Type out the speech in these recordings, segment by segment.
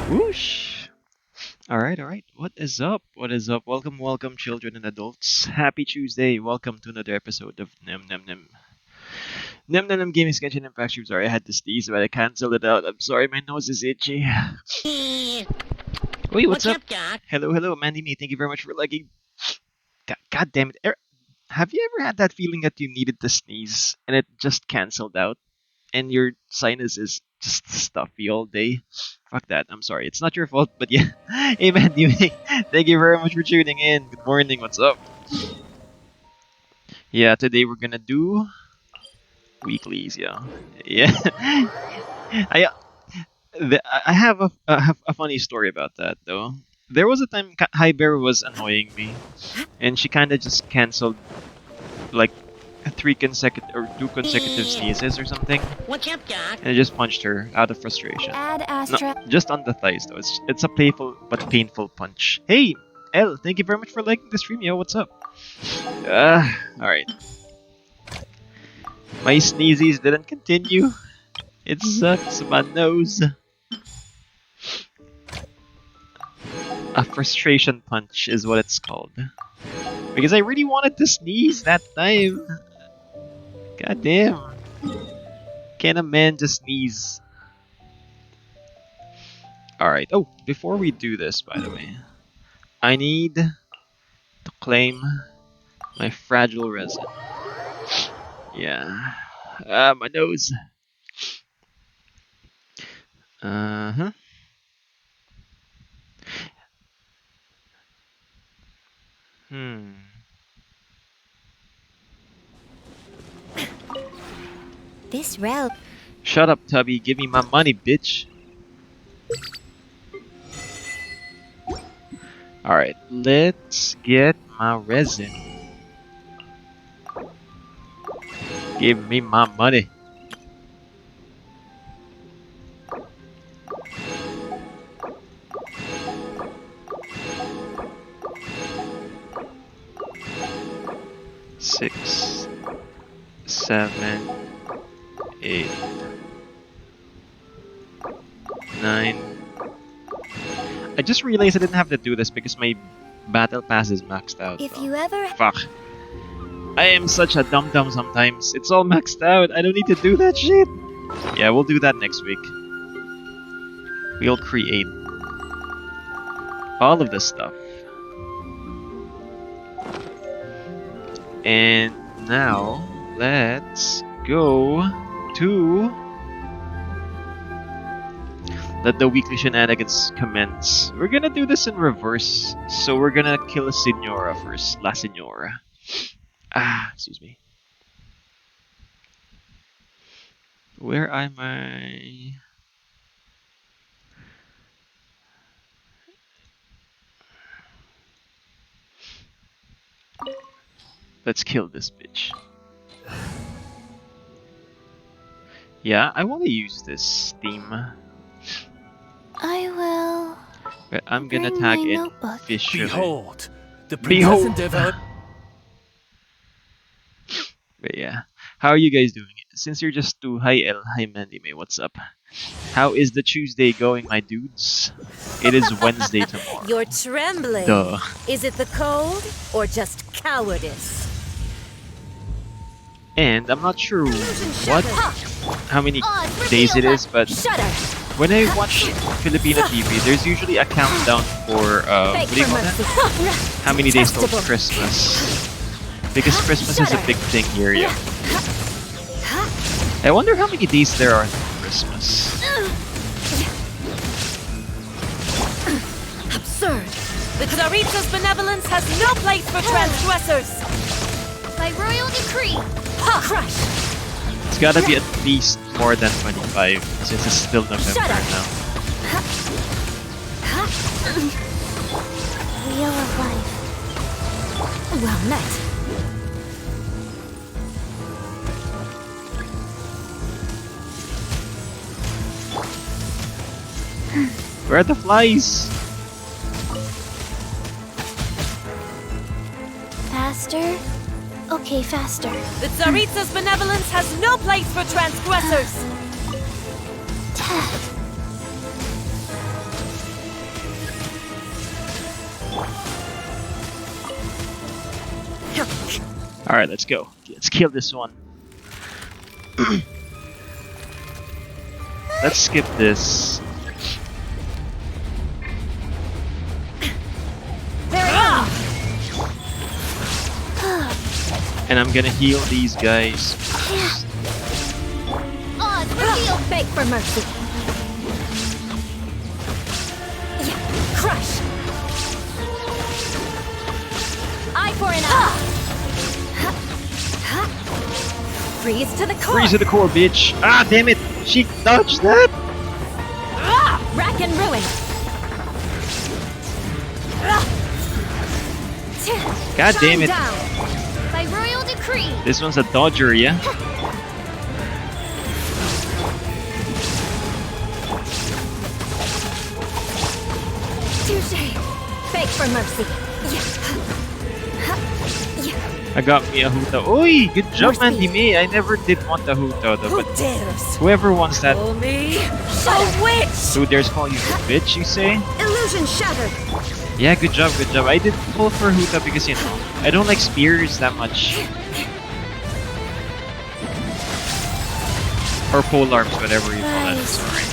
Whoosh! Alright, alright. What is up? What is up? Welcome, welcome, children and adults. Happy Tuesday. Welcome to another episode of Nem Nem Nem. Nem Nem Nem Gaming Genshin Impact Stream. Sorry, I had to sneeze, but I canceled it out. I'm sorry, my nose is itchy. Wait, what's up? Doc? Hello, hello, Mandy Me. Thank you very much for liking. God damn it. Have you ever had that feeling that you needed to sneeze and it just canceled out? And your sinus is just stuffy all day? Fuck that. I'm sorry. It's not your fault, but yeah. Hey, Mandy Me. Thank you very much for tuning in. Good morning. What's up? Yeah, today we're gonna do weeklies. Yeah, yeah. I I have a funny story about that though. There was a time High Bear was annoying me, and she kind of just canceled like two consecutive sneezes or something, What's up, Doc? and I just punched her out of frustration. Add No, Astra. just on the thighs though. It's a playful but painful punch. Hey, L, thank you very much for liking the stream, yo. What's up? All right. My sneezies didn't continue. It sucks. My nose. A frustration punch is what it's called. Because I really wanted to sneeze that time. God damn. Can a man just sneeze? Alright. Oh, before we do this, by the way, I need to claim my fragile resin. Yeah. My nose. Uh-huh. This route. Shut up, Tubby. Give me my money, bitch. Alright, let's get my resin. Give me my money. Six, 7, 8, 9. I just realized I didn't have to do this because my battle pass is maxed out. If you ever. Fuck. I am such a dum-dum sometimes. It's all maxed out. I don't need to do that shit. Yeah, we'll do that next week. We'll create all of this stuff. And now, let's go to let the weekly shenanigans commence. We're gonna do this in reverse. So we're gonna kill a Senora first. La Senora. Excuse me. Where am I? Let's kill this bitch. Yeah, I want to use this theme. I will. But I'm gonna bring tag my in notebook. fisherman. Behold, the princess endeavored. But yeah, how are you guys doing? Since you're just two, hi El, hi Mandy May, what's up? How is the Tuesday going, my dudes? It is Wednesday tomorrow. You're trembling. Duh. Is it the cold or just cowardice? And I'm not sure how many days it is, but Shudder. when I watch Filipino TV, there's usually a countdown for what do you call that? How many days till Christmas? Because Christmas is a big thing here, yeah. I wonder how many days there are for Christmas. Absurd. The Tsaritsa's benevolence has no place for transgressors. By royal decree. Crush. It's gotta be at least more than 25, since it's still November now. Wheel of life. Well met. Where are the flies? Faster? Okay, faster. The Tsaritsa's benevolence has no place for transgressors. Alright, let's go. Let's kill this one. Let's skip this. And I'm gonna heal these guys. Oz, reveal. Beg for mercy. Crush. Eye for an eye. Freeze to the core. Freeze to the core, bitch. Ah, damn it. She dodged that. Rack and ruin. God damn it. Down. By royal decree. This one's a dodger, yeah? Touché. Beg for mercy. I got me a Huta. Oi, good job, Mandy May. I never did want a Huta, though, Who but dares? whoever wants that. Call me a witch. Who dares call you a bitch, you say? Illusion shattered. Yeah, good job, good job. I did pull for Huta because, you know, I don't like spears that much. Or pole arms, whatever you call it. Sorry.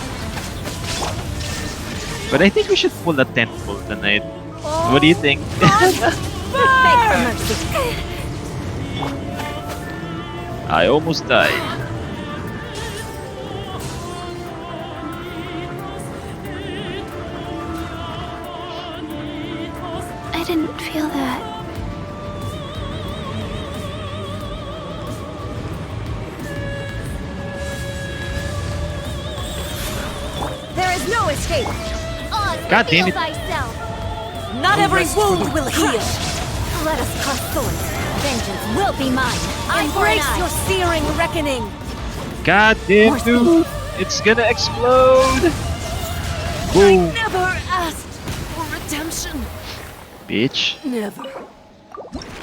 But I think we should pull a 10 pull tonight. What do you think? Beg for mercy. I almost died. I didn't feel that. There is no escape. Oz, God damn it. thyself. Not every rest for wound the will heal. Let us cross swords. Vengeance will be mine. Embrace your searing reckoning. God damn, dude. It's gonna explode. Boom. I never asked for redemption. Bitch. Never.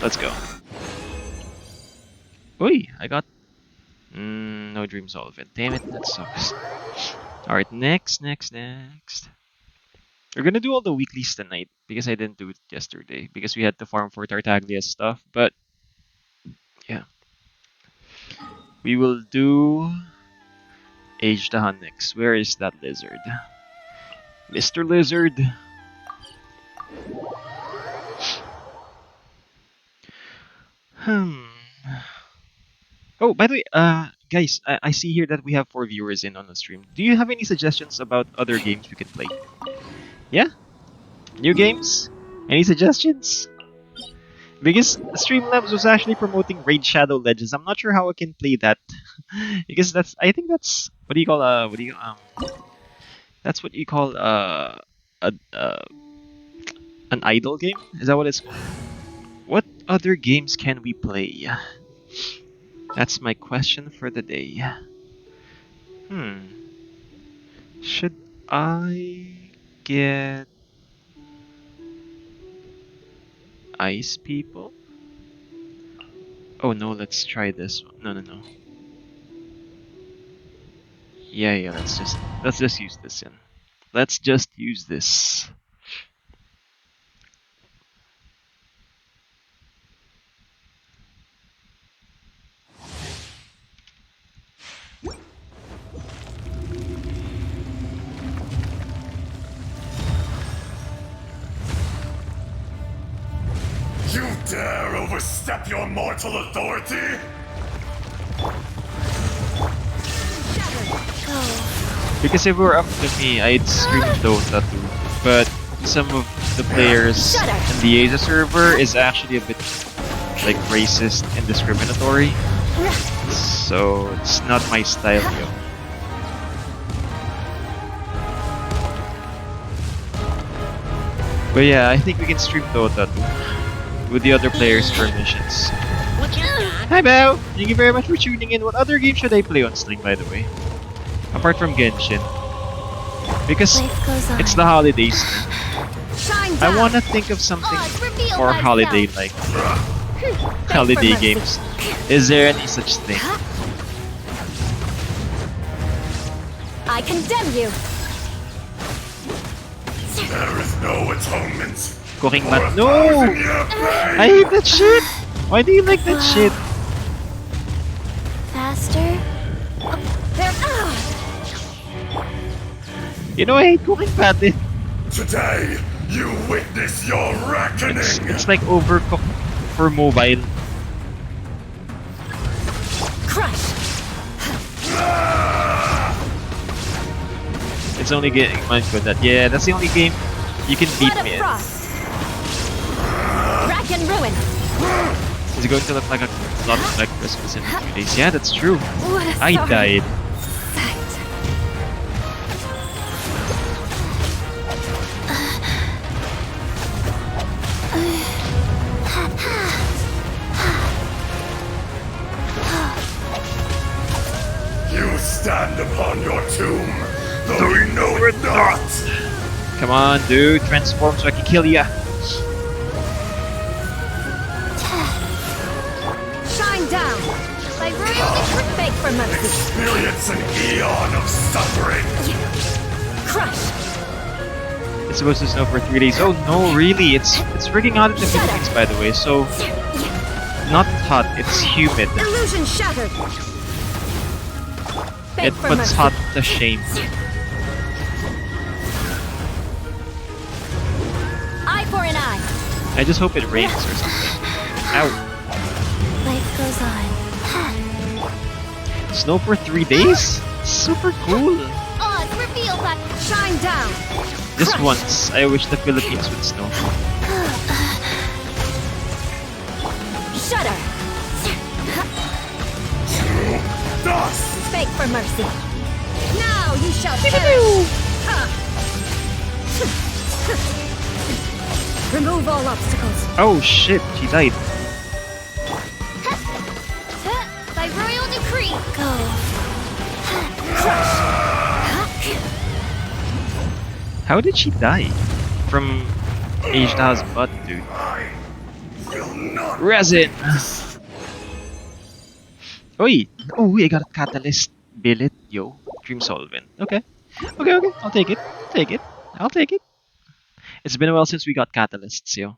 Let's go. Oi, I got... no dream solvent. Damn it, that sucks. Alright, next. We're gonna do all the weeklies tonight because I didn't do it yesterday because we had to farm for Tartaglia's stuff, but yeah. We will do Age the Hunt next. Where is that lizard? Mr. Lizard. Hmm. Oh, by the way, guys, I see here that we have 4 viewers in on the stream. Do you have any suggestions about other games we could play? Yeah? New games? Any suggestions? Because Streamlabs was actually promoting Raid Shadow Legends. I'm not sure how I can play that. Because I think that's, that's what you call, a, an idle game? Is that what it's called? What other games can we play? That's my question for the day. Hmm. Should I get Ice People? Oh no, let's try this one. No, no, no. Yeah, yeah, let's just use this in. Let's just use this. You dare overstep your mortal authority? Because if it were up to me, I'd stream Dota 2. But some of the players in the Asia server is actually a bit like racist and discriminatory. So it's not my style, yo. But yeah, I think we can stream Dota 2 with the other players' permissions. Hi Bao! Thank you very much for tuning in. What other game should I play on stream, by the way? Apart from Genshin. Because it's the holidays. I wanna think of something more holiday-like. Holiday games. Is there any such thing? I condemn you. There is no atonement. Cooking mat. No! I hate that shit! Why do you like that shit? Faster. You know I hate cooking patty. Today, you witness your reckoning. It's like overcooked for mobile. Crush. It's only getting mine for that. Yeah, that's the only game you can beat Blood me of in. frost. Rack and ruin. It's going to look like a lot like Christmas in a few days. Yeah, that's true. What a I sorry died. sight. You stand upon your tomb, though you know it not. Come on, dude. Transform so I can kill ya. Shine down. By royal decree. Beg for mercy. Experience an eon of suffering. Crush. It's supposed to snow for 3 days. Oh no, really? It's freaking hot in the Shut up. Philippines, by the way. So not hot. It's humid. Illusion shattered. Beg It for puts mercy. hot to shame. Eye for an eye. I just hope it rains or something. Ow. Life goes on. Snow for 3 days? Super cool. Oz, reveal that. Shine down. Just Crush. once, I wish the Philippines would snow. Shudder. Dust! Beg for mercy. Now you shall perish. Ha. Remove all obstacles. Oh shit, she died. By royal decree. Go. How did she die? From Ashta's butt, dude. I will not. Resin! Oi! Oh, I got a catalyst billet, yo. Dream solvent. Okay. Okay, okay. I'll take it. Take it. I'll take it. It's been a while since we got catalysts, yo.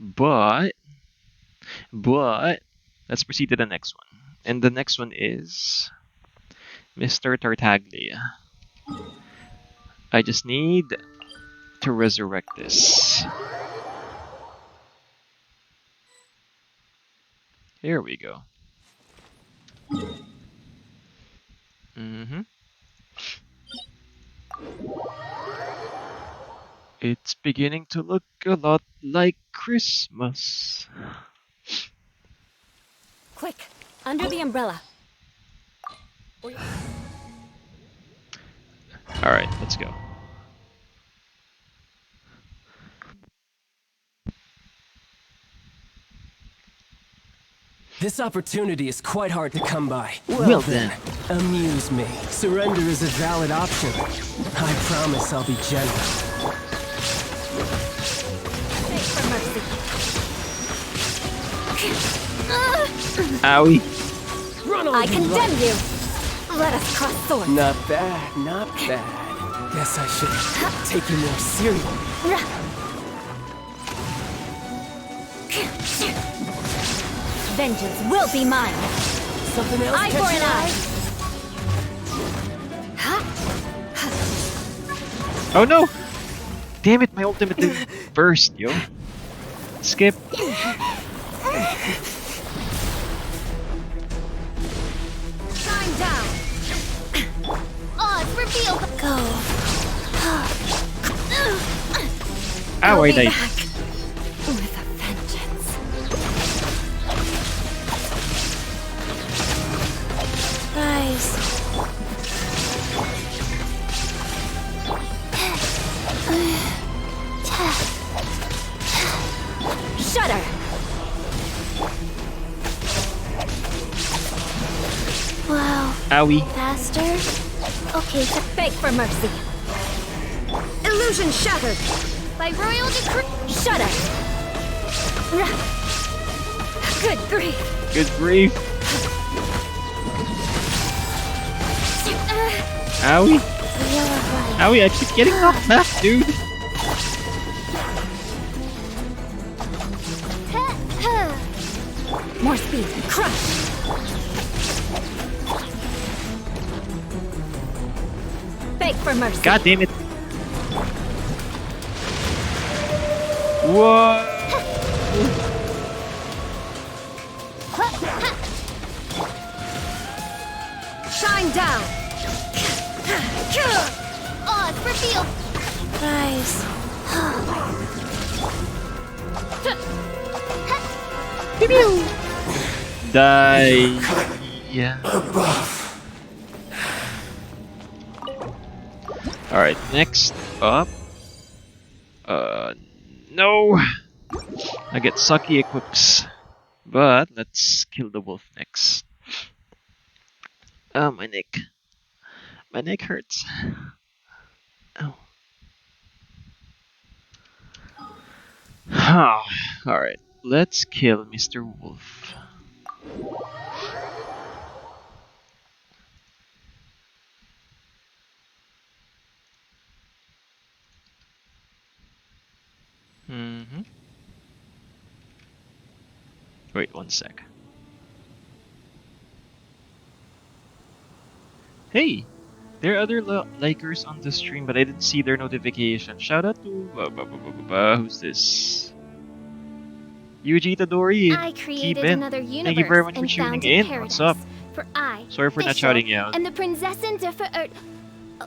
But let's proceed to the next one. And the next one is Mr. Tartaglia. I just need to resurrect this. Here we go. It's beginning to look a lot like Christmas. Quick, under the umbrella. Alright, let's go. This opportunity is quite hard to come by. Well then. Amuse me. Surrender is a valid option. I promise I'll be generous. Beg for mercy. Owie. Run I condemn you. Let us cross swords. Not bad, not bad. Guess I should take you more seriously. Vengeance will be mine. Something else Eye catch for an your eye. Oh no! Damn it, my ultimate didn't burst, yo. Skip. Shine down. Odds reveal. Go. Ow, I Be died. back with a vengeance. Rise. Shudder. Wow. Owie. Faster. Okay. Beg for mercy. Illusion shattered. By royal decree. Shudder. Good grief. Good grief. Owie. Feel right. Owie, I keep getting knocked back, dude. More speed. Crush. Beg for mercy. God damn it. Whoa. Shine down. Odds reveal. Rise. Die. Yeah. Alright, next up. No! I get sucky equips. But let's kill the wolf next. Oh, my neck. My neck hurts. Oh. Alright, let's kill Mr. Wolf. Wait one sec. Hey! There are other likers on the stream, but I didn't see their notification. Shout out to who's this? Yuji Tadori. I created Keep another universe Thank you very much for and tuning founded in. paradise. What's up? For I, Sorry for not Bishop, shouting you out. and the Prinzessin de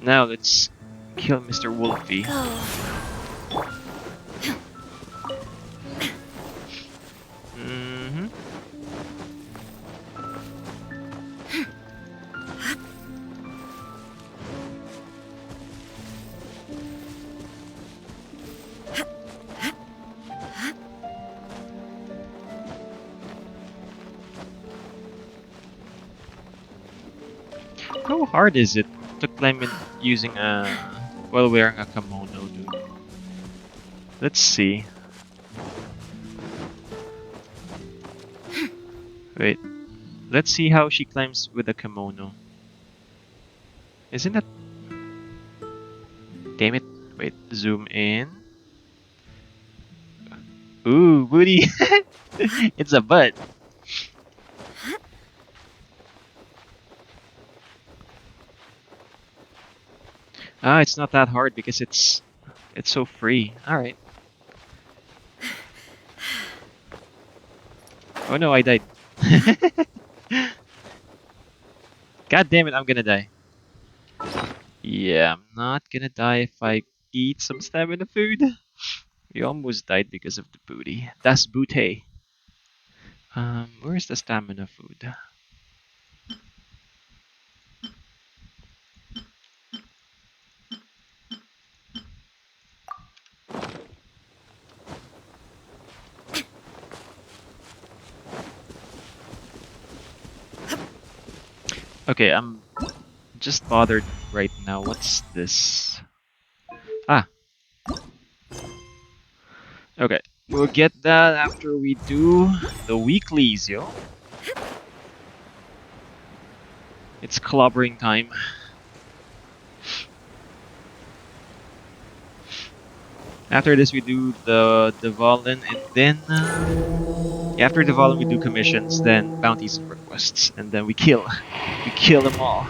Now let's kill Mr. Wolfie. Go. How hard is it to climb in using a while wearing a kimono, dude? Let's see. Wait. Let's see how she climbs with a kimono. Isn't that... Damn it. Wait, zoom in. Ooh, booty! It's a butt. Ah, it's not that hard because it's so free. All right. Oh no, I died. God damn it, I'm gonna die. Yeah, I'm not gonna die if I eat some stamina food. We almost died because of the booty. Das Booty. Where's the stamina food? Okay, I'm just bothered right now. What's this? Ah, okay. We'll get that after we do the weeklies, yo. It's clobbering time. After this, we do the Devalin, and then after Devalin, we do commissions, then bounties and requests, and then we kill them all.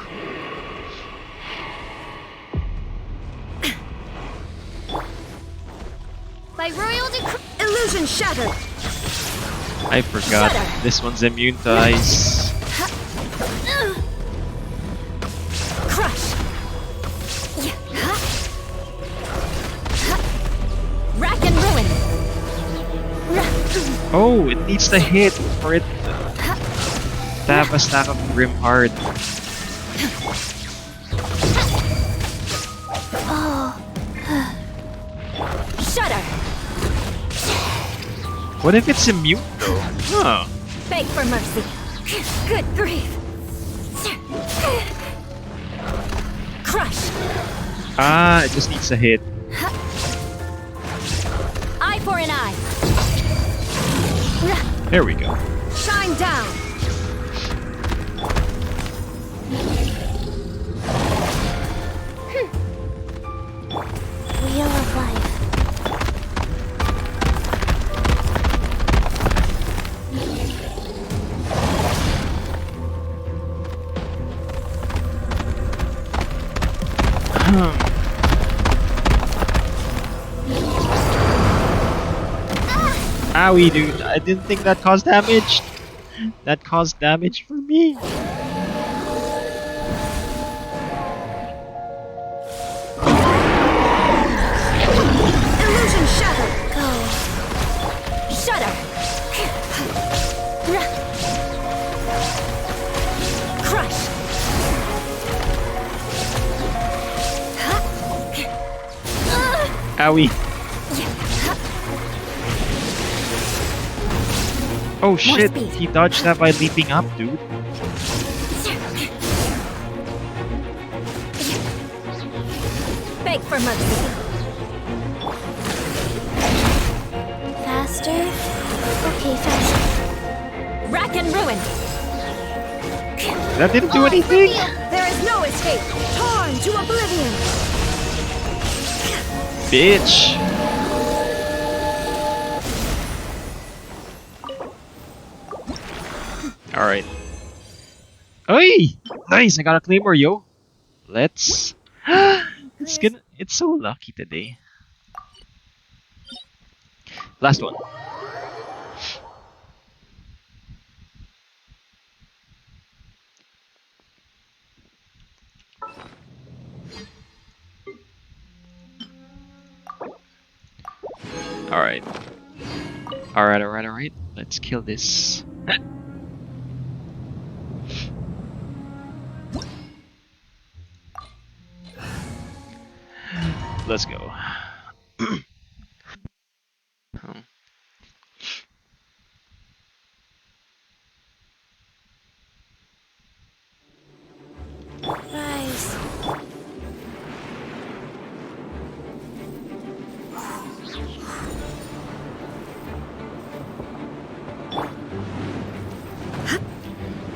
By royal decree. Illusion shattered. I forgot this one's immune to ice. Crush. Rack and ruin. Oh, it needs to hit for it to have a stack of Grim Hard. Shudder. What if it's immune though? Huh. Beg for mercy. Good grief. Crush. Ah, it just needs to hit. Eye for an eye. There we go. Shine down. Wheel of life. Owie, dude. I didn't think that caused damage. That caused damage for me. Illusion shattered. Go. Shudder. Crush. Owie. Oh shit, speed. he dodged that by leaping up, dude. Beg for mercy. Faster? Okay, faster. Rack and ruin. That didn't do anything. There is no escape. Torn to oblivion. Bitch. Alright. Oi! Nice, I got a claymore, yo. Let's... It's so lucky today. Last one. Alright. Alright. Let's kill this. Let's go. Rise.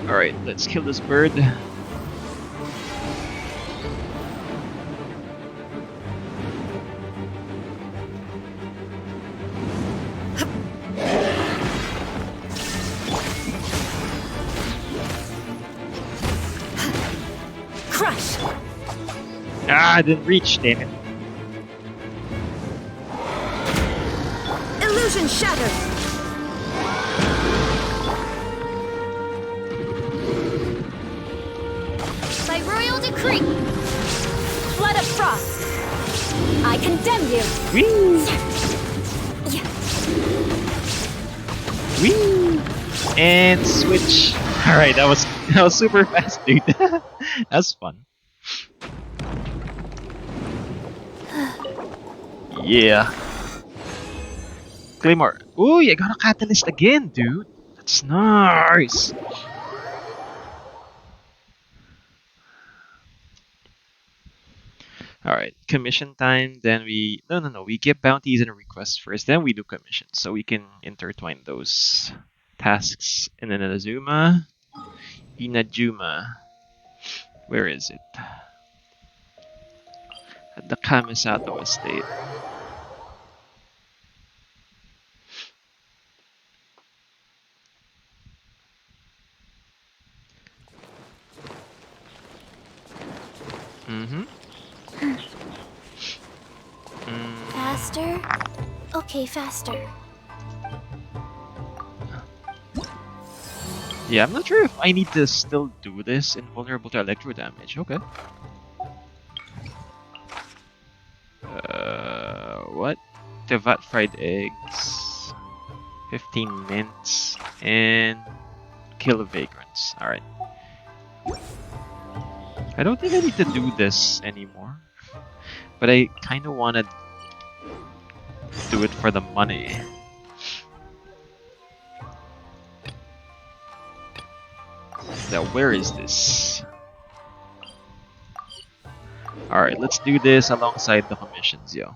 Alright, let's kill this bird. Ah, I didn't reach, damn it. Illusion shattered. By royal decree. Flood of frost. I condemn you. Whee! Whee! And switch. Alright, that was super fast, dude. That's fun. Yeah. Claymore. Ooh, you got a catalyst again, dude. That's nice. Alright, commission time, then we... No. We get bounties and requests first, then we do commissions. So we can intertwine those tasks. And then Inazuma. Inajuma. Where is it? At the Kamisato estate. Mm-hmm. Faster? Okay, faster. Yeah, I'm not sure if I need to still do this invulnerable to electro damage. Okay. What? Tevat fried eggs. 15 mints. And kill vagrants. Alright. I don't think I need to do this anymore. But I kind of want to do it for the money. Now, where is this? Alright, let's do this alongside the commissions, yo.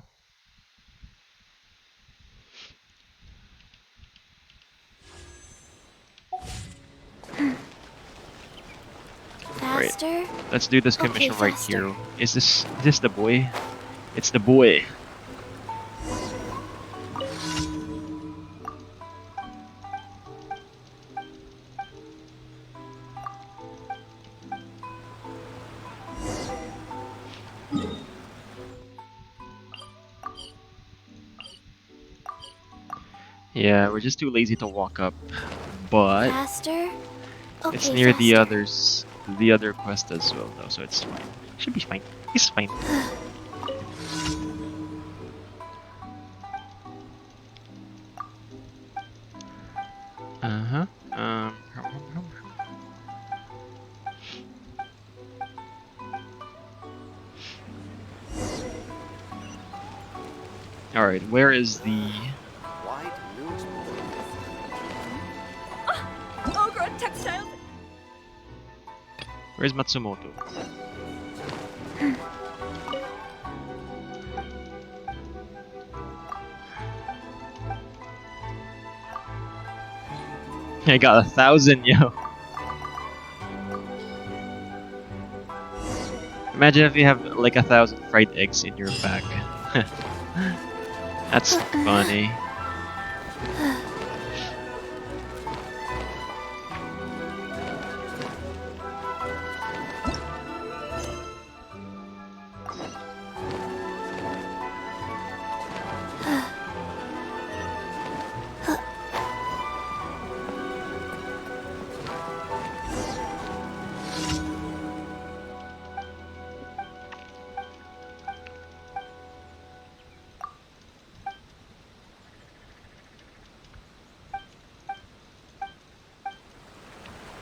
Faster? Right. Let's do this commission Okay, right faster. here. Is this the boy? It's the boy. Yeah, we're just too lazy to walk up, but Faster? Okay, it's near the faster. the other quest as well, though, so it's fine. Should be fine. It's fine. Uh-huh. Alright, where is the... Ogre textile. Where's Matsumoto? I got 1,000, yo. Imagine if you have like 1,000 fried eggs in your bag. That's funny.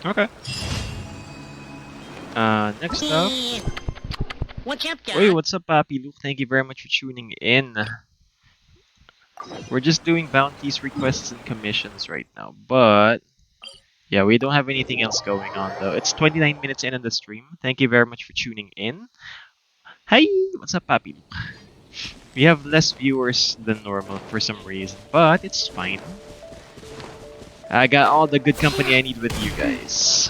Okay. Next up. What's up, Wait, Dad? what's up, Papi Luke? Thank you very much for tuning in. We're just doing bounties, requests, and commissions right now, but yeah, we don't have anything else going on though. It's 29 minutes in the stream. Thank you very much for tuning in. Hi, what's up, Papi Luke? We have less viewers than normal for some reason, but it's fine. I got all the good company I need with you guys.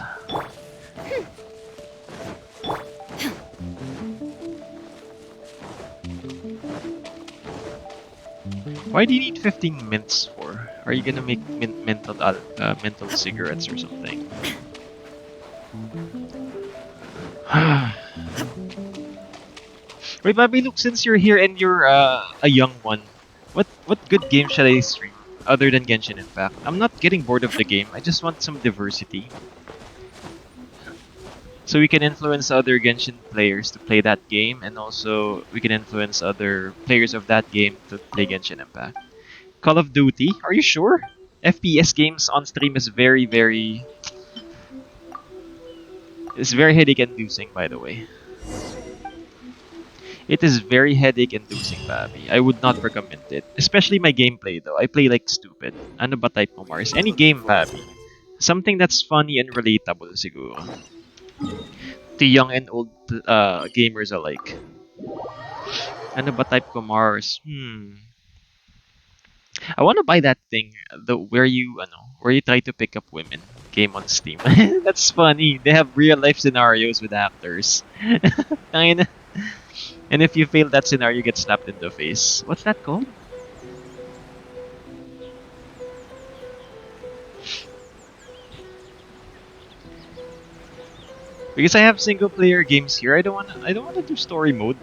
Why do you need 15 mints for? Are you gonna make mental cigarettes or something? Wait, Bobby, look, since you're here and you're a young one, what good game should I stream other than Genshin Impact? I'm not getting bored of the game. I just want some diversity. So we can influence other Genshin players to play that game, and also we can influence other players of that game to play Genshin Impact. Call of Duty? Are you sure? FPS games on stream is very it's very headache-inducing, by the way. It is very headache-inducing, Babi. I would not recommend it. Especially my gameplay, though. I play like stupid. Ano ba type mo, Mars? Any game, Babi. Something that's funny and relatable, siguro. To young and old gamers alike. Ano ba type ko, Mars? I want to buy that thing, where you try to pick up women. Game on Steam. That's funny. They have real life scenarios with actors. And if you fail that scenario, you get slapped in the face. What's that called? Because I have single player games here, I don't wanna do story mode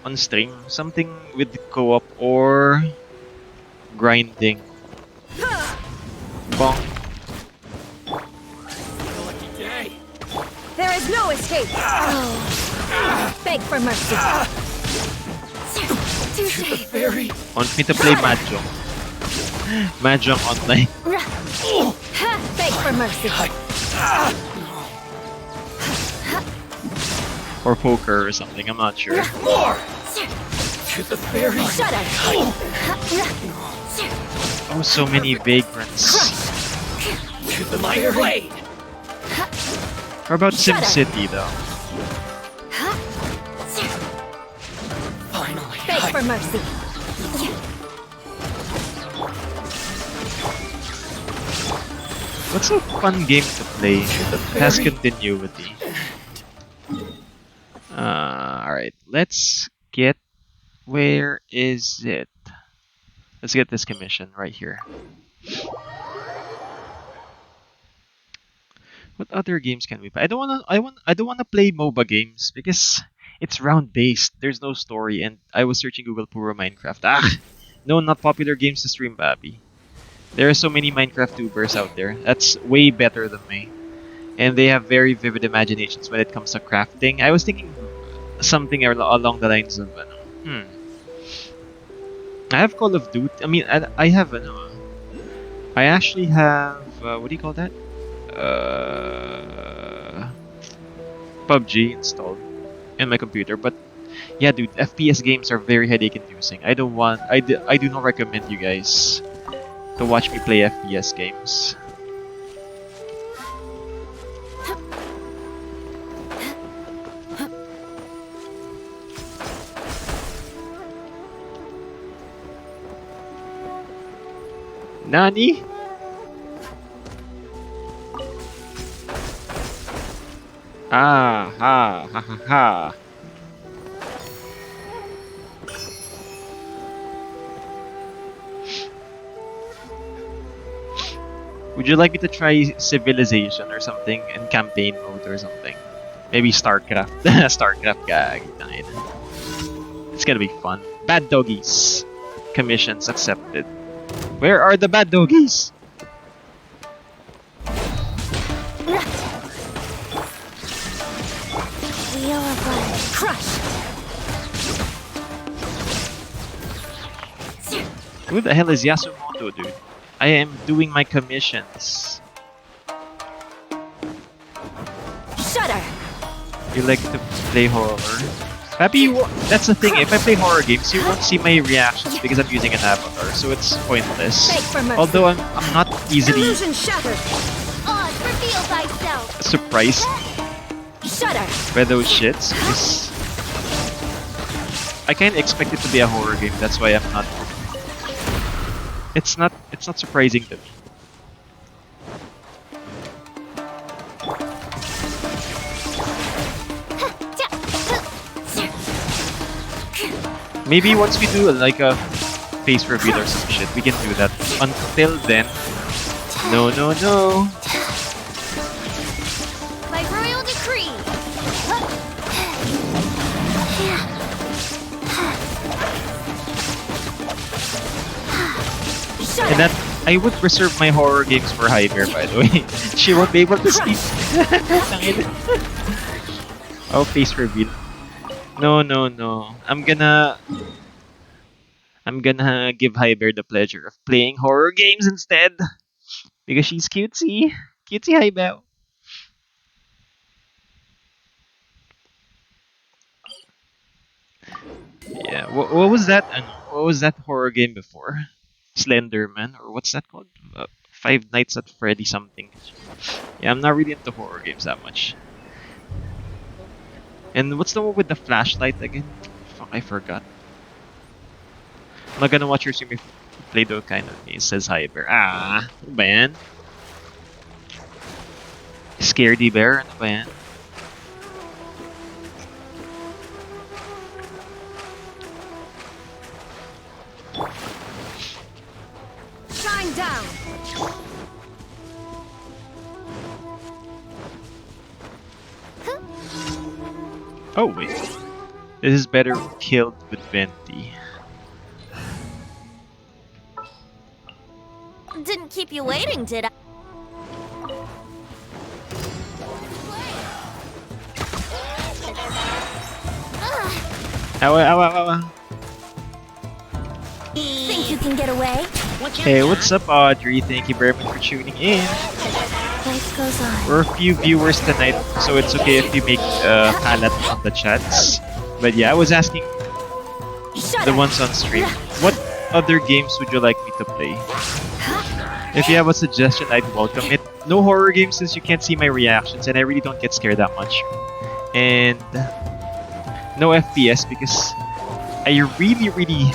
on stream. Something with co-op or grinding. Bonk. There is no escape! Beg for mercy! Want me to play Mahjong? Mahjong online. Beg for mercy! Or poker or something, I'm not sure. More! To the very Shudder! Oh, so many vagrants. to the mighty blade! How about SimCity though? Finally, Beg for mercy! What's a fun game to play? It has continuity. Alright, let's get... Where is it? Let's get this commission right here. What other games can we play? I don't wanna play MOBA games because it's round based. There's no story, and I was searching Google Puro Minecraft. No, not popular games to stream, Babby. There are so many Minecraft tubers out there. That's way better than me, and they have very vivid imaginations when it comes to crafting. I was thinking something along the lines of, I have Call of Duty. I mean, I have I actually have what do you call that? PUBG installed in my computer, but yeah, dude, FPS games are very headache-inducing. I do not recommend you guys to watch me play FPS games. Nani? Ha ha ha. Would you like me to try Civilization or something in campaign mode or something? Maybe StarCraft. StarCraft gag. It's gonna be fun. Bad doggies. Commissions accepted. Where are the bad doggies? Wheel of Life. Crush! Who the hell is Yasumoto, dude? I am doing my commissions. Shudder! You like to play horror? Pappy, that's the thing. If I play horror games, you won't see my reactions because I'm using an avatar, so it's pointless. Beg for mercy. Although I'm not easily Illusion shattered! Oz, reveal thyself. surprised Shudder! by those shits, because I kind of expect it to be a horror game. That's why I'm not. It's not surprising to me. Maybe once we do like a face reveal or some shit, we can do that. Until then, no. By royal decree. That I would reserve my horror games for Hyper, by the way. She won't be able to sleep. Oh, face reveal. No, no, no. I'm gonna give Hyper the pleasure of playing horror games instead. Because she's cutesy. Cutesy Hyper. Yeah. What was that? What was that horror game before? Slenderman, or what's that called? Five Nights at Freddy something. Yeah, I'm not really into horror games that much. And what's the one with the flashlight again? Fuck, I forgot. I'm not gonna watch your stream if you play those kind of games, says Hyper. Ah, ano ba yan? Scaredy Bear, ano ba yan? Shine down. Oh wait, this is better killed with Venti. Didn't keep you waiting, did I? Awa, awa, awa. Think you can get away? One champ. Hey, what's up, Audrey? Thank you very much for tuning in. Life goes on. We're a few viewers tonight, so it's okay if you make kalat on the chats. But yeah, I was asking Shut the up. ones on stream, what other games would you like me to play? If you have a suggestion, I'd welcome it. No horror games since you can't see my reactions, and I really don't get scared that much. And no FPS because I really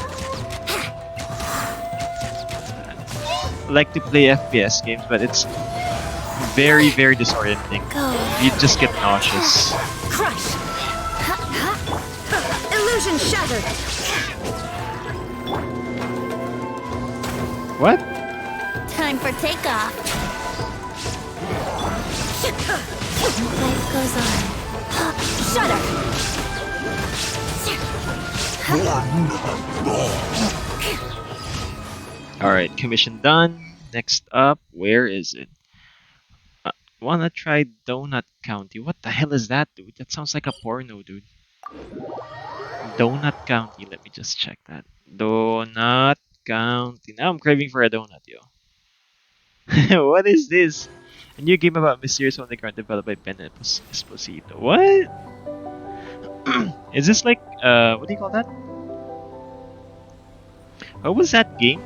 like to play FPS games, but it's very disorienting. Go. You just get nauseous. Crush. Illusion shattered. What? Time for takeoff. Life goes on. Shudder. Alright, commission done. Next up, where is it? Wanna try Donut County? What the hell is that, dude? That sounds like a porno, dude. Donut County. Let me just check that. Donut County. Now I'm craving for a donut, yo. What is this? A new game about mysterious underground developed by Ben Esposito. What? Is this like what do you call that? What was that game?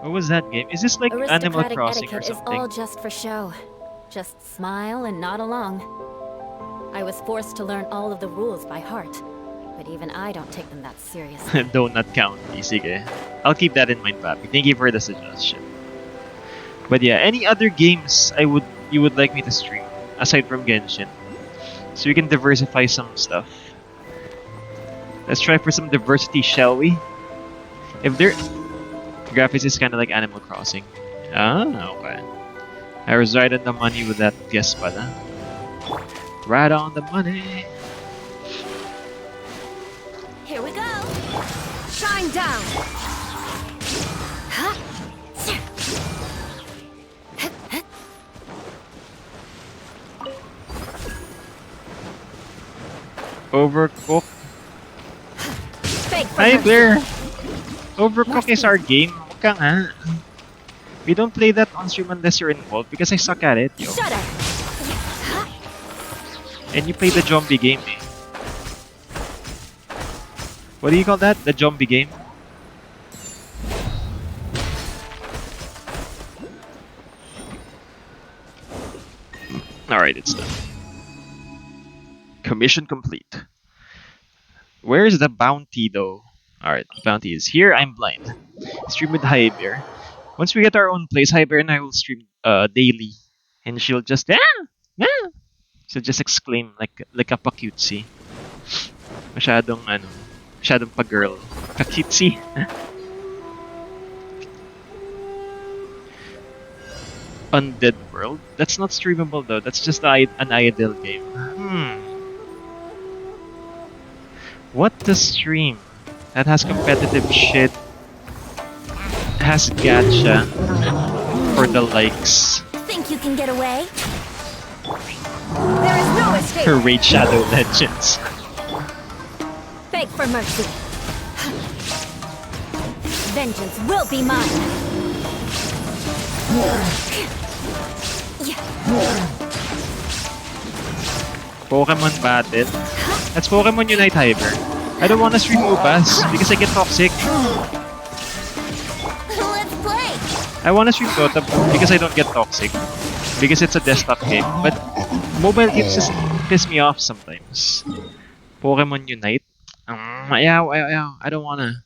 What was that game? Is this like Animal Aristocratic Crossing or etiquette is something? all just for show. Just smile and nod along. I was forced to learn all of the rules by heart, but even I don't take them that seriously. Donut County. Sige. I'll keep that in mind, Papi. Thank you for the suggestion. But yeah, any other games you would like me to stream aside from Genshin, so we can diversify some stuff. Let's try for some diversity, shall we? If there, graphics is kind of like Animal Crossing. Ah, okay. I was right on the money with that guess, pala. Right on the money. Here we go. Shine down. Overcooked. Fake Hi for Blair! Overcooked is our game. Huwag ka nga. We don't play that on stream unless you're involved because I suck at it, yo. Shudder. And you play the zombie game, eh. What do you call that? The zombie game? Alright, it's done. Commission complete. Where is the bounty though? Alright, the bounty is here. I'm blind. Stream with Hyper. Once we get our own place, Hyper and I will stream daily. And she'll just she'll just exclaim like a pa-cutesy. Masyadong ano. Masyadong pa-girl. Kakitsi. Undead World? That's not streamable though. That's just an idle game. What to stream? That has competitive shit. Has gacha for the likes. Think you can get away? There is no escape. Her Raid Shadow Legends. Beg for mercy. Vengeance will be mine. Pokemon Battle. That's Pokemon Unite Hyper. I don't want to stream MOBAs because I get toxic. Let's play! I want to stream Dota because I don't get toxic. Because it's a desktop game. But mobile games just piss me off sometimes. Pokemon Unite. I don't wanna.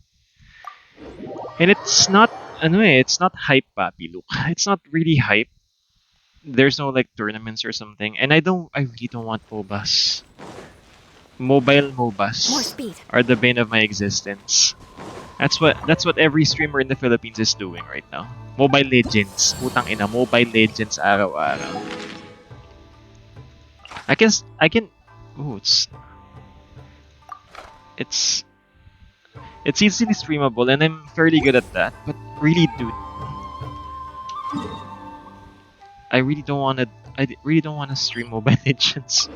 And it's not, it's not hype, papi. Look, it's not really hype. There's no like tournaments or something, and I really don't want MOBAs. Mobile More MOBAs speed. are the bane of my existence. That's what every streamer in the Philippines is doing right now. Mobile Legends, putang ina, Mobile Legends araw-araw. I can. Oh, it's easily streamable, and I'm fairly good at that. But really, dude, I really don't want to stream Mobile Legends.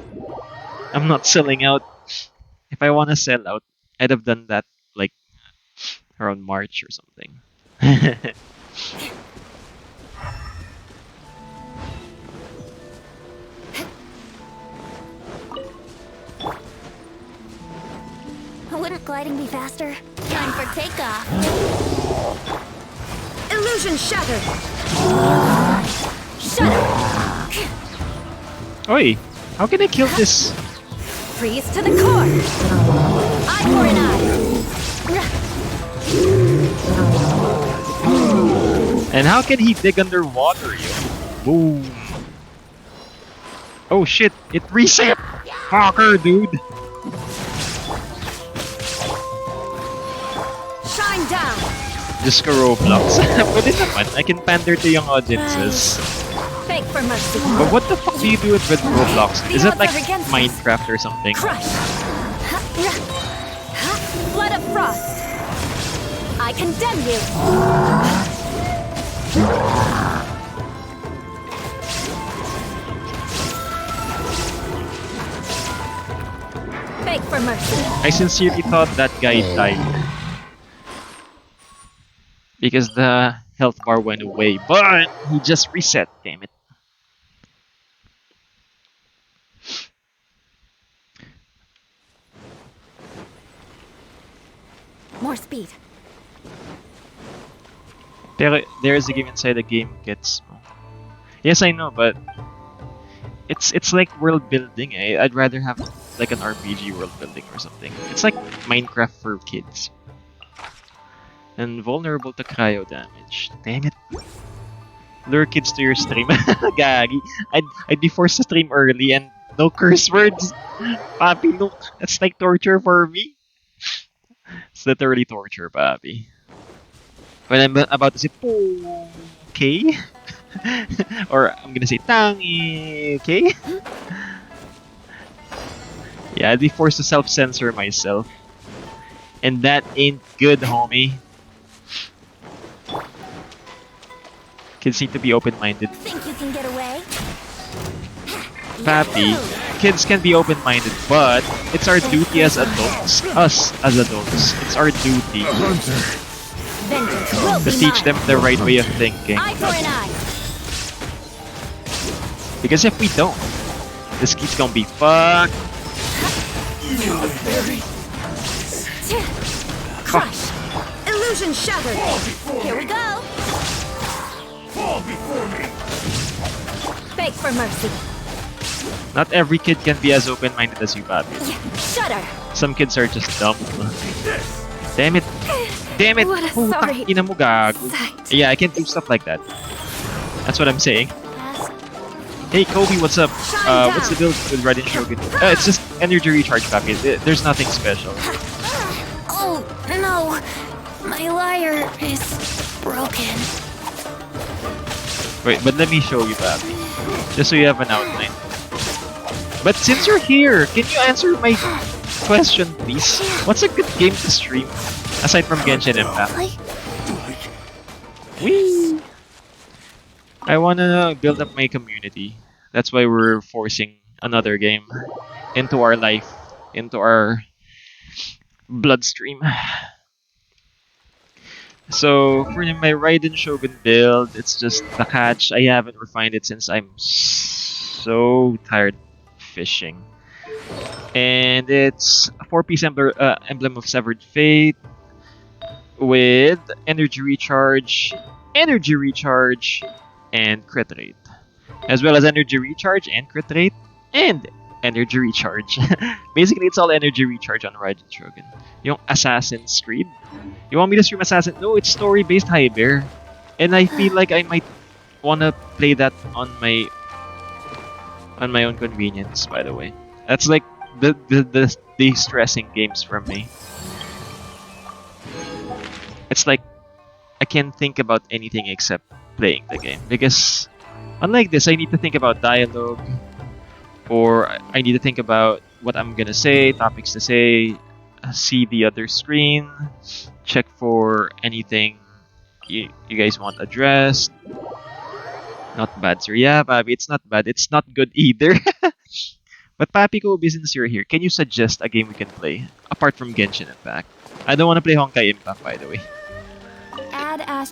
I'm not selling out. If I want to sell out, I'd have done that like around March or something. Wouldn't gliding be faster? Time for takeoff. Illusion shattered. Shut up. Oi, how can I kill this? Freeze to the core. Eye for an eye. And how can he dig underwater, yo? Boom. Oh shit, it reset! Fucker, dude! Shine down. Just ka Roblox. Pwede naman, I can pander to young audiences. Beg for mercy. But what the fuck do you do with Roblox? The Is it odds like are against us. Minecraft or something? Crush. Blood of frost. I condemn you. Beg for mercy. I sincerely thought that guy died. Because the health bar went away, but he just reset, damn it. More speed. Pero there is a game inside the game gets. Yes, I know, but it's like world building. I'd rather have like an RPG world building or something. It's like Minecraft for kids. And vulnerable to cryo damage. Damn it. Lure kids to your stream. Gagi. I'd be forced to stream early and no curse words. Papi, look. That's like torture for me. It's literally torture, papi. When I'm about to say, okay? Or I'm gonna say, tangi, okay? Yeah, I'd be forced to self-censor myself. And that ain't good, homie. Kids need to be open-minded. Think you can get away? Papi, kids can be open-minded, but it's our duty as adults, us as adults, it's our duty Vengeance will to be teach mine. them the right way of thinking. Eye for an eye. Because if we don't, this kid's gonna be fucked. Crush. Illusion shattered. Here we go! Fall before me! Beg for mercy. Not every kid can be as open-minded as you, Papi. Shudder. Some kids are just dumb. Damn it. Damn it. What a Putang sorry ina mo, gago. sight. Yeah, I can't do stuff like that. That's what I'm saying. Hey Kobe, what's up? What's the build with Red and Shogun? It's just energy recharge, Papi. There's nothing special. My lyre is broken. Wait, but let me show you, Pappy. Just so you have an outline. But since you're here, can you answer my question, please? What's a good game to stream? Aside from Genshin Impact. Whee! I wanna build up my community. That's why we're forcing another game into our life, into our bloodstream. So for my Raiden Shogun build, it's just the catch. I haven't refined it since I'm so tired fishing. And it's a 4-piece emblem of Severed Fate with energy recharge, and crit rate. As well as energy recharge and crit rate and energy recharge. Basically, it's all energy recharge on Raiden Shogun. Yung Assassin's Creed. You want me to stream Assassin? No, it's story-based High Bear. And I feel like I might wanna play that on my own convenience, by the way. That's like the de-stressing games for me. It's like I can't think about anything except playing the game. Because unlike this, I need to think about dialogue, or I need to think about what I'm gonna say, topics to say, see the other screen, check for anything you guys want addressed. Not bad, sir. Yeah, Papi, it's not bad. It's not good either. But Papi Kobe, since you're here, can you suggest a game we can play apart from Genshin Impact? I don't want to play Honkai Impact, by the way. Add Ash.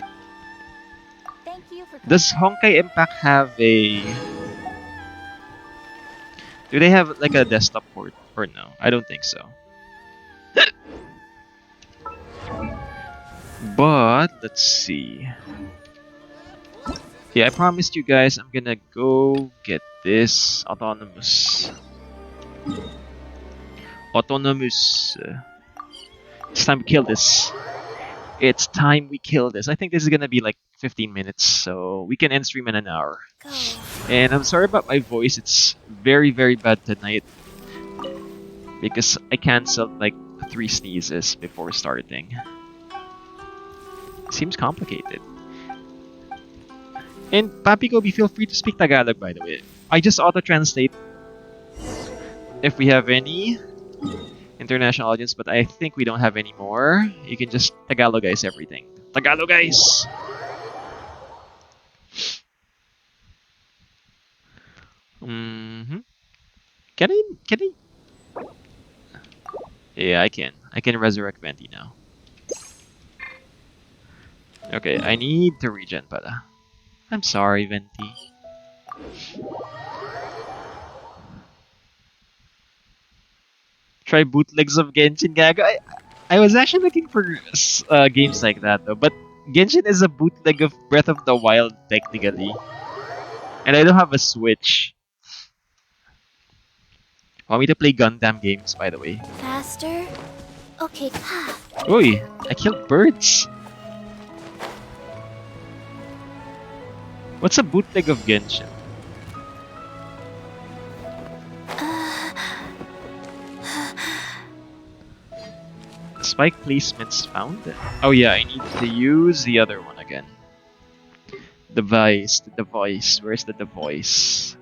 Thank you for. Does Honkai Impact have a... Do they have like a desktop port or no? I don't think so. But let's see. Yeah, I promised you guys I'm gonna go get this autonomous. It's time to kill this. It's time we kill this. I think this is gonna be like 15 minutes, so we can end stream in an hour. Go. And I'm sorry about my voice. It's very, very bad tonight because I canceled like 3 sneezes before starting. Seems complicated. And Papi Kobe, feel free to speak Tagalog, by the way. I just auto-translate if we have any international audience, but I think we don't have any more. You can just Tagalogize everything. Tagalogize! Can I? Yeah, I can. I can resurrect Venti now. Okay, I need to regen pala. I'm sorry, Venti. Try bootlegs of Genshin, gago. I was actually looking for games like that though, but Genshin is a bootleg of Breath of the Wild technically, and I don't have a Switch. Want me to play Gundam games, by the way? Faster? Okay. Oi, I killed birds. What's a bootleg of Genshin? Spike placements found? Oh yeah, I need to use the other one again. Device, the device. Where's the device?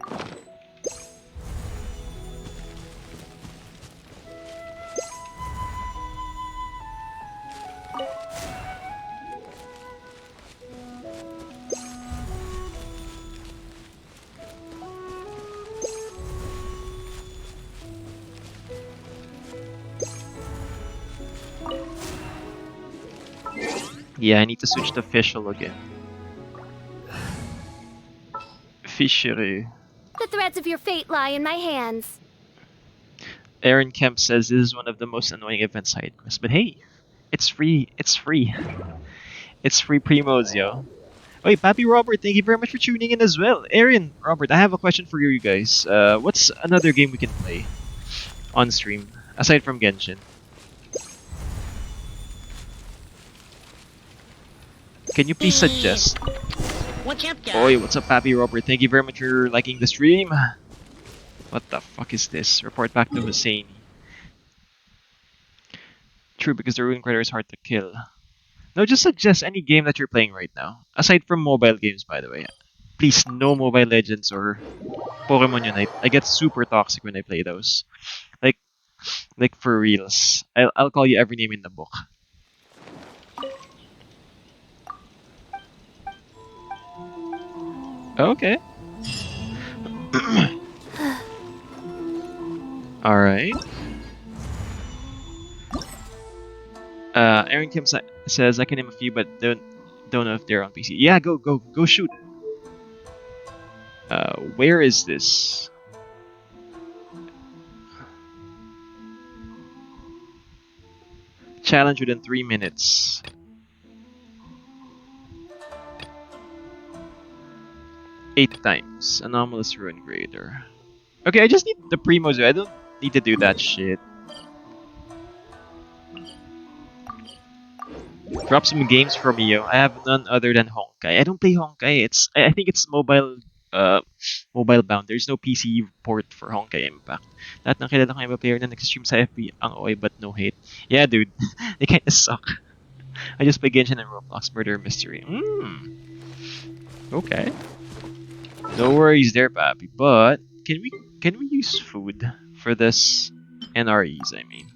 Yeah, I need to switch to official again. Fishery. The threads of your fate lie in my hands. Aaron Kemp says this is one of the most annoying event side quests, but hey, it's free. It's free. It's free primos, yo. Wait, Pappy Robert, thank you very much for tuning in as well. Aaron, Robert, I have a question for you guys. What's another game we can play on stream aside from Genshin? Can you please suggest? What's up, guys? Oi, what's up, Pappy Robert? Thank you very much for liking the stream. What the fuck is this? Report back to Hussein. True, because the Ruin Critter is hard to kill. No, just suggest any game that you're playing right now. Aside from mobile games, by the way. Please, no Mobile Legends or Pokemon Unite. I get super toxic when I play those. Like, like for reals. I'll call you every name in the book. Okay. All right. Aaron Kim says I can name a few, but don't know if they're on PC. Yeah, go shoot. Where is this? Challenge within 3 minutes. Eight times. Anomalous Ruin Grader. Okay, I just need the Primos. I don't need to do that shit. Drop some games from me, yo. I have none other than Honkai. I don't play Honkai. I think it's mobile bound. There's no PC port for Honkai Impact. Lahat ng kilala kong iba player na nag-stream sa FB ang OA but no hate. Yeah, dude. They kinda suck. I just play Genshin and Roblox Murder Mystery. Okay. No worries there, Papi. But can we use food for this NREs? I mean.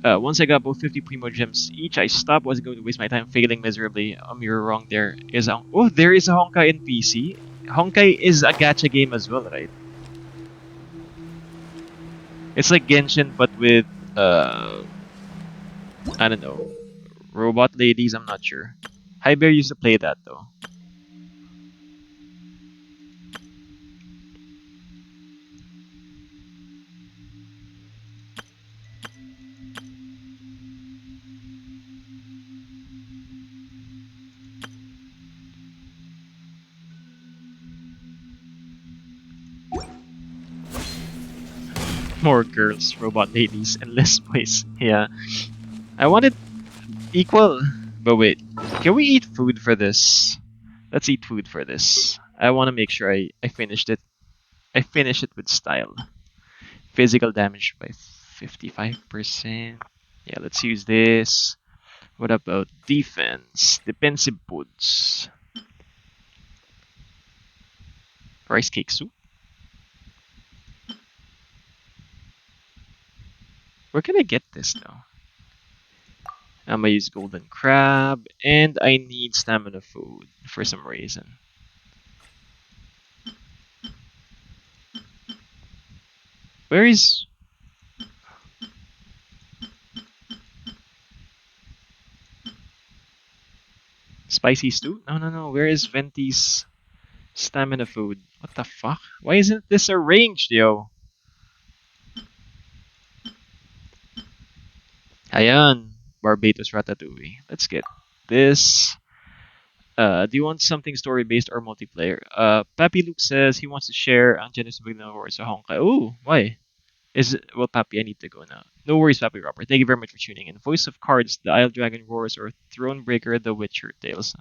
Once I got both 50 Primo Gems each, I stopped. Wasn't going to waste my time failing miserably. You're wrong. There is a Honkai in PC. Honkai is a gacha game as well, right? It's like Genshin, but with I don't know, robot ladies. I'm not sure. High Bear used to play that though. More girls, robot ladies, and less boys. Yeah. I wanted equal. But wait. Can we eat food for this? Let's eat food for this. I want to make sure I finished it. I finish it with style. Physical damage by 55%. Yeah, let's use this. What about defense? Defensive foods. Rice cake soup. Where can I get this though? I'm gonna use golden crab, and I need stamina food for some reason. Where is... Spicy stew? No. Where is Venti's stamina food? What the fuck? Why isn't this arranged, yo? Ayan, Barbados Ratatouille. Let's get this. Do you want something story-based or multiplayer? Papi Luke says he wants to share Angeles Vigno or sa Honkai. Oh, why? Well, Papi, I need to go now. No worries, Papi Robert. Thank you very much for tuning in. Voice of Cards, The Isle Dragon Roars, or Thronebreaker, The Witcher Tales.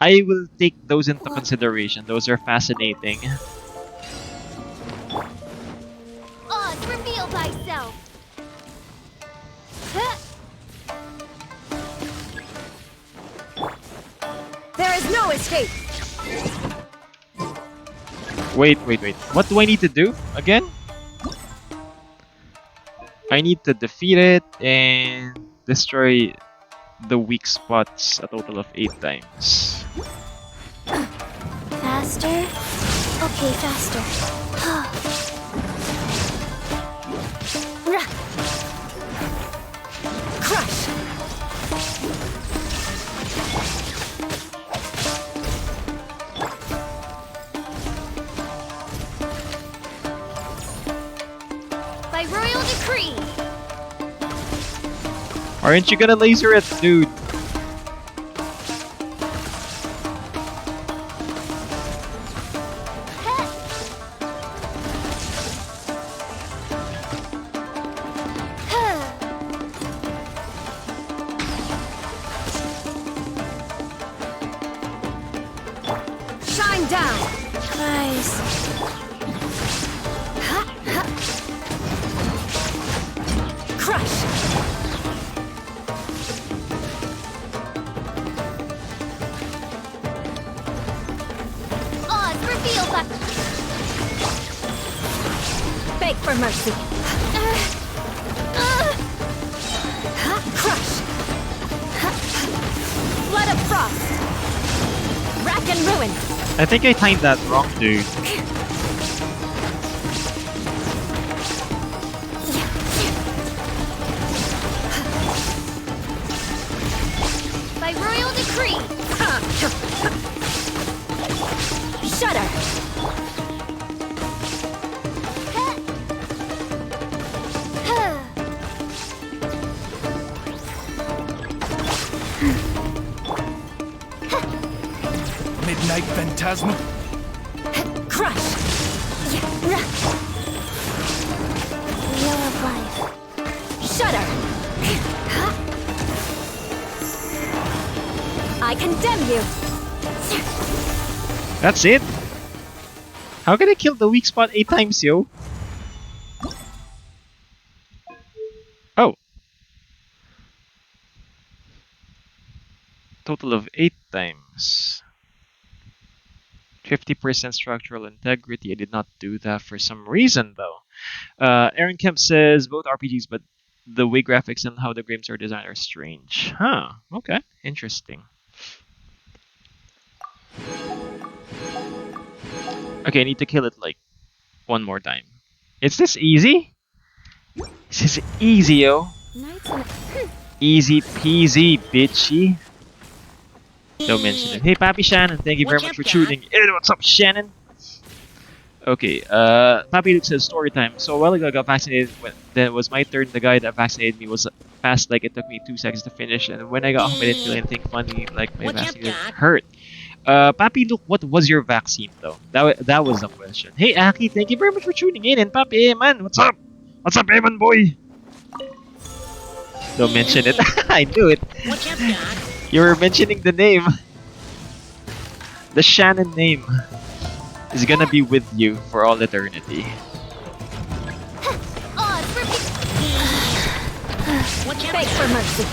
I will take those into consideration. Those are fascinating. Oz, reveal thyself! There is no escape! Wait. What do I need to do again? I need to defeat it and destroy the weak spots a total of 8 times. Faster? Okay, faster. Crush! By royal decree! Aren't you gonna laser it, dude? Shine down! Nice. Crush! Beg for mercy. Crush. Flood of frost. Rack and ruin. I think I timed that wrong, dude. By royal decree. Shudder. Midnight Phantasma. Crush. Wheel of life. Shudder. I condemn you. That's it? How can I kill the weak spot 8 times, yo? Oh. Total of 8 times. 50% structural integrity. I did not do that for some reason, though. Aaron Kemp says both RPGs, but the way graphics and how the games are designed are strange. Huh. Okay. Interesting. Okay, I need to kill it like one more time. Is this easy? This is easy, yo. Easy peasy, bitchy. Don't mention it. Hey, Papi Shannon, thank you very much for tuning in. What's up, Shannon? Okay, Papi Luke says story time. So a while ago, I got vaccinated. When then it was my turn. The guy that vaccinated me was fast, like it took me 2 seconds to finish. And when I got home, I didn't feel anything funny, like my vaccine didn't hurt. Papi Luke, what was your vaccine though? That was the question. Hey, Aki, thank you very much for tuning in. And Papi, man, what's up? What's up, Evan boy? Don't mention it. I knew it. What's up, Doc? You were mentioning the name. The Shannon name is gonna be with you for all eternity. What's up, Beg for Doc? mercy.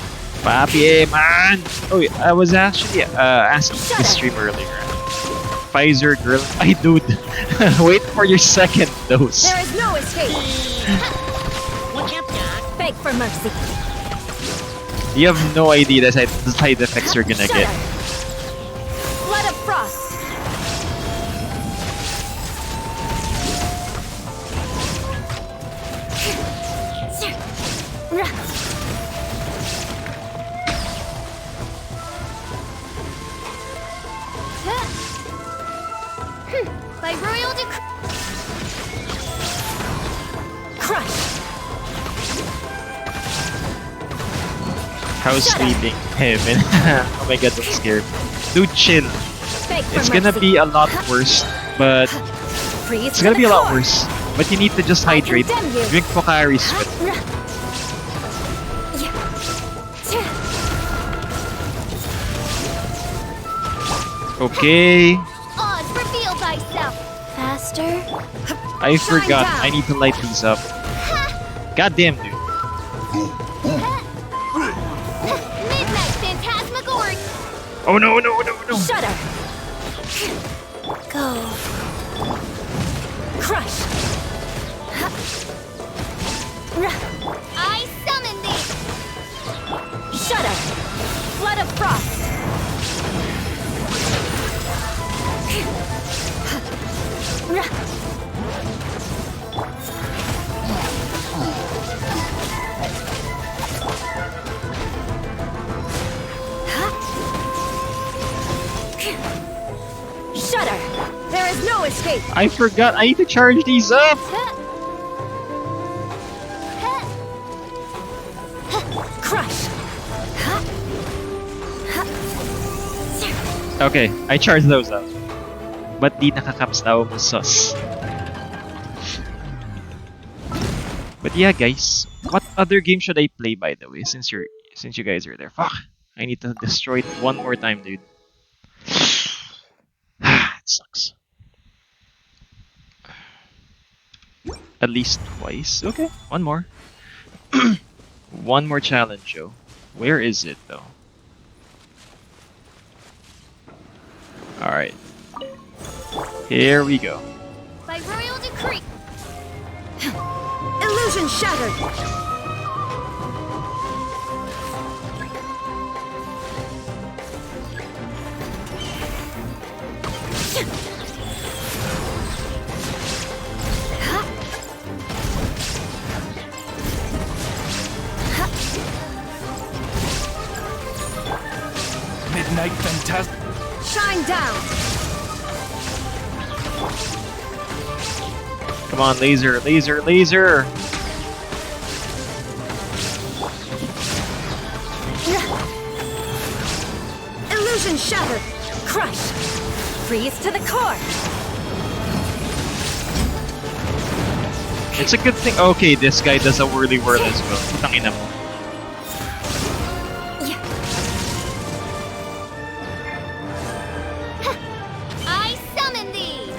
Papi, man! Oh, I was actually asking this stream earlier. Pfizer girl. Ay, dude. Wait for your second dose. There is no escape. What's up, Doc? Beg for mercy. You have no idea the side effects you're gonna Shudder. get. Flood of frost. By royal decree. Crush. How's sleeping? Heaven. Oh my god, I'm scared. Dude, chill. Beg for It's gonna mercy. be a lot worse, but Freeze it's for gonna the be a lot core. worse. But you need to just hydrate. condemn you. Drink Pocari Sweat. Okay. Oz, reveal thyself. Faster. I Shine forgot. down. I need to light these up. Goddamn, dude. Midnight phantasmagoria. Oh no, no, no, no. Shudder. Go. Crush. I summon thee. Shudder. Flood of frost. Shudder. There is no escape. I forgot. I need to charge these up. Crush. Okay, I charged those up. But di nakakaps daw mo sus. But yeah, guys, what other game should I play by the way? Since you guys are there, fuck. I need to destroy it one more time, dude. It sucks. At least twice. Okay, one more. One more challenge, yo. Where is it though? Alright. Here we go. By royal decree. Illusion shattered. Midnight Phantasm. Shine down. Come on, laser, laser, laser! Illusion shattered. Crush! Freeze to the core! It's a good thing. Okay, this guy does a whirly whirl as well. Putang ina mo. I summon thee.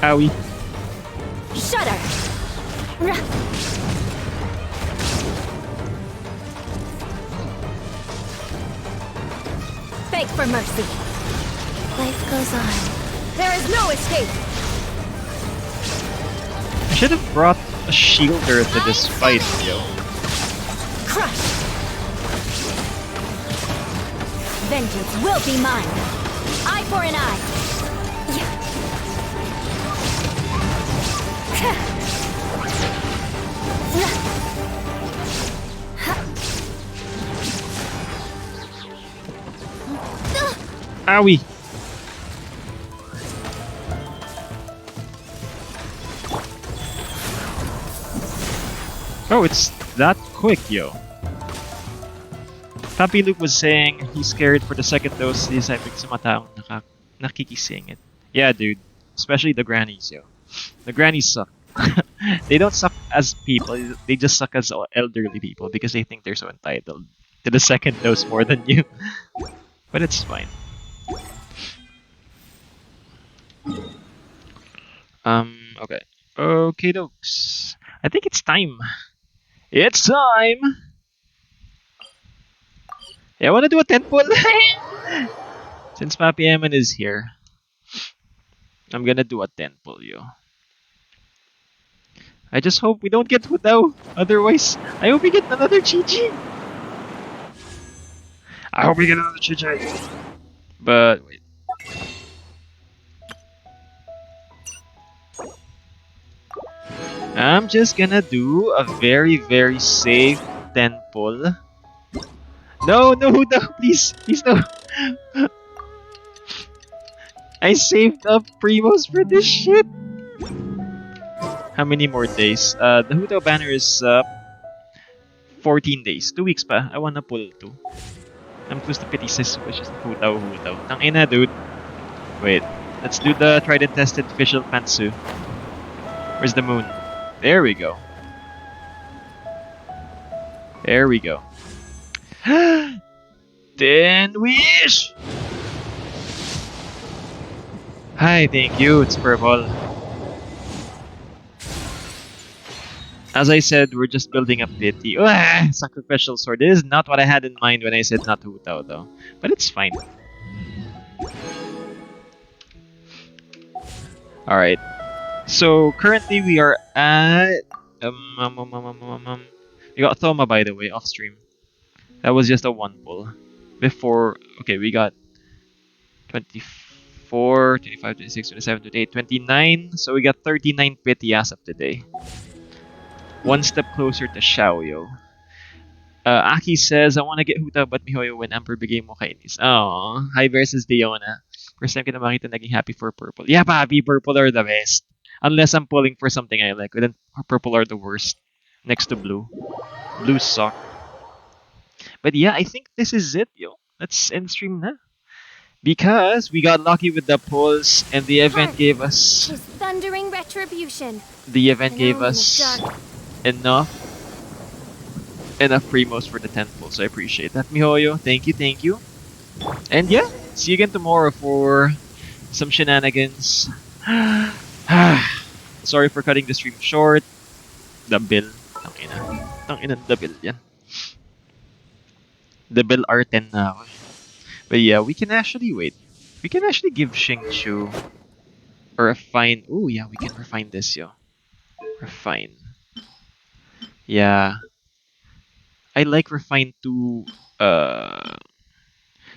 Owie. Shudder! Beg for mercy. Life goes on. There is no escape. I should have brought a shielder to this fight, yo. Crush! Vengeance will be mine. Eye for an eye. Owie. Oh, it's that quick, yo. Papi Luke was saying he's scared for the second dose this time sa mga taong nakikisingit. Yeah, dude. Especially the grannies, yo. The grannies suck. They don't suck as people, they just suck as elderly people because they think they're so entitled to the second dose more than you. But it's fine. Okay. Okay, dokes. I think it's time. It's time! Yeah, I wanna do a 10 pull. Since Papi Eman is here, I'm gonna do a 10 pull, yo. I just hope we don't get Hutao. Otherwise, I hope we get another Chi-Chi. I hope we get another Chi-Chi. But, wait. I'm just gonna do a very, very safe 10 pull. No, no, Hutao, please, please no. I saved up Primos for this shit. How many more days? The Hutao banner is 14 days. 2 weeks pa. I wanna pull 2. I'm close to 56, which is Hutao. Tangina, dude. Wait. Let's do the tried and tested official pantsu. Where's the moon? There we go. There we go. 10 wish! Hi, thank you. It's purple. As I said, we're just building up pity. Sacrificial sword. This is not what I had in mind when I said not Hutao though. But it's fine. Alright. So currently we are at we got Thoma, by the way, off stream. That was just a 1 pull. Before, okay, we got 24, 25, 26, 27, 28, 29. So we got 39 pity as of today. One step closer to Xiaoyo. Aki says, I want to get Huta but Mihoyo when Emperor bigay mo kainis. Oh, hi versus Diona. First time kita makita naging happy for purple. Yeah, papi, purple are the best. Unless I'm pulling for something I like. Then purple are the worst. Next to blue. Blue suck. But yeah, I think this is it, yo. Let's end stream na. Because we got lucky with the pulls and the event gave us... His thundering retribution. The event An gave omen of us dark. enough primos for the 10 pulls. So I appreciate that, Mihoyo. Thank you, thank you. And yeah, see you again tomorrow for some shenanigans. Sorry for cutting the stream short. The bill. Tangina, the bill yan. Double R10 na ako. But yeah, we can actually wait. We can actually give Xingqiu or refine. Oh yeah, we can refine this, yo. Refine. Yeah, I like refine to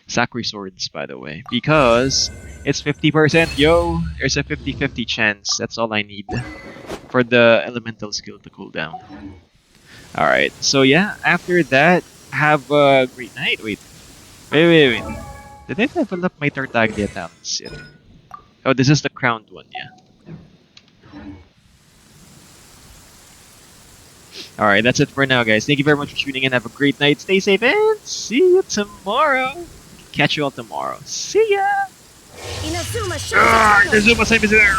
Sakura swords, by the way, because it's 50%. Yo, there's a 50-50 chance. That's all I need for the elemental skill to cool down. All right. So yeah, after that, have a great night. Wait. Did I level up my Tartaglia talents yet? Oh, this is the crowned one, yeah. Alright, that's it for now, guys. Thank you very much for tuning in. Have a great night. Stay safe and see you tomorrow. Catch you all tomorrow. See ya! Inazuma The Zuma same is there!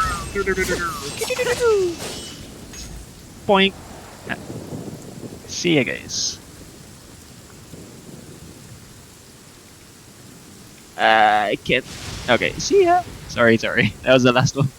Point. See ya, guys. I can't. Okay, see ya. Sorry. That was the last one.